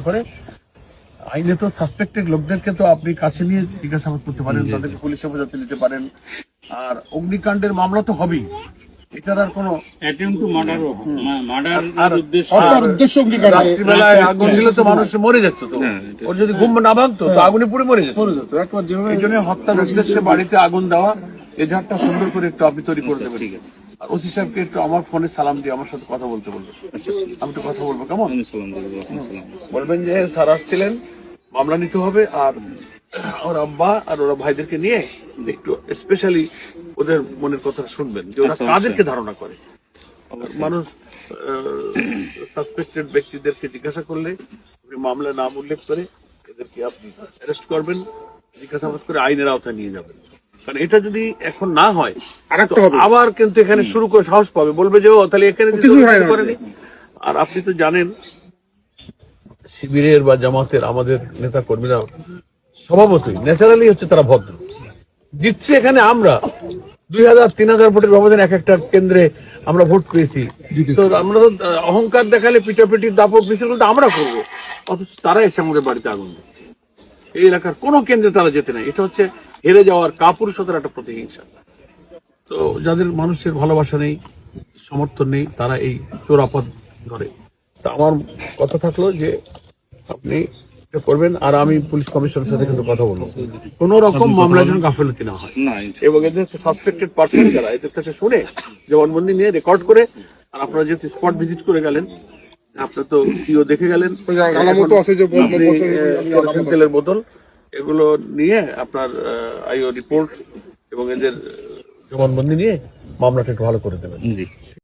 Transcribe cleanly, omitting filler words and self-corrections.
করে আইনে তো সাসপেক্টেড লোকদেরকে তো আপনি কাছে নিয়ে জিজ্ঞাসাবাদ করতে পারেন, তাদেরকে পুলিশ হেফাজতে নিতে পারেন। আর অগ্নিকাণ্ডের মামলা তো হবেই, এটার আর কোনো রাত্রিবেলায় আগুন দিলে তো মানুষ মরে যেত, তো ওর যদি ঘুম না ভাঙতো তো আগুনে পুড়ে মরে যেত। এই জন্য হত্যার উদ্দেশ্যে বাড়িতে আগুন দেওয়া, এজাহারটা সুন্দর করে একটু আপনি তৈরি করে দেবেন। আর ওসি সাহেবকে একটু আমার ফোনে সালাম দিয়ে আমার সাথে কথা বলতে বলবেন। আমি একটু কথা বলবো, কেমন? বলবেন যে স্যার আসছিলেন, মামলা নিতে হবে, আর ওর আব্বা আর ওরা ভাইদেরকে নিয়ে একটু স্পেশালি ওদের মনের কথা শুনবেন যে ওরা কাদেরকে ধারণা করে। মানুষ সাসপেক্টেড ব্যক্তিদেরকে জিজ্ঞাসা করলে মামলা নাম উল্লেখ করে এদেরকে আপনি অ্যারেস্ট করবেন, জিজ্ঞাসাবাদ করে আইনের আওতায় নিয়ে যাবেন। কারণ এটা যদি এখন না হয় আবার কিন্তু এখানে শুরু করে সাহস পাবে, বলবে যে ও তাহলে এখানে করেনি। আর আপনি তো জানেন শিবিরের বা জামাতের আমাদের নেতা কর্মীরা স্বভাবতই ন্যাচারালি হচ্ছে তারা ভদ্র। জিতছি এখানে আমরা 2000-3000 ভোটের ব্যবধানে এক একটা কেন্দ্রে আমরা ভোট পেয়েছি। তো আমরা তো অহংকার দেখালে পিটাপিটি দাপট মিছিল তো আমরা করবো, অথচ তারা এসে আমাদের বাড়িতে আগুন দিচ্ছে। এই এলাকার কোনো কেন্দ্রে তারা যেতে নাই। এটা হচ্ছে হেরে যাওয়ার কাপুরুষতার একটা প্রতিহিংসা। তো যাদের মানুষের ভালোবাসা নেই, সমর্থন নেই, তারা এই চোরাপথ ধরে। তা আমার কথা থাকলো যে আপনি করবেন, আর আমি পুলিশ কমিশনের সাথে কিন্তু কথা বলবো কোন রকম মামলা যেন গাফিলতি না হয়, এবং এদের সাসপেক্টেড পার্সন যারা এদের কাছে শুনে জবানবন্দি নিয়ে রেকর্ড করে। আর আপনারা যেহেতু স্পট ভিজিট করে গেলেন, আপনার তো প্রিয় দেখে গেলেন তেলের বোতল, এগুলো নিয়ে আপনার আইও রিপোর্ট এবং এদের জবানবন্দি নিয়ে মামলাটা একটু ভালো করে দেবেন।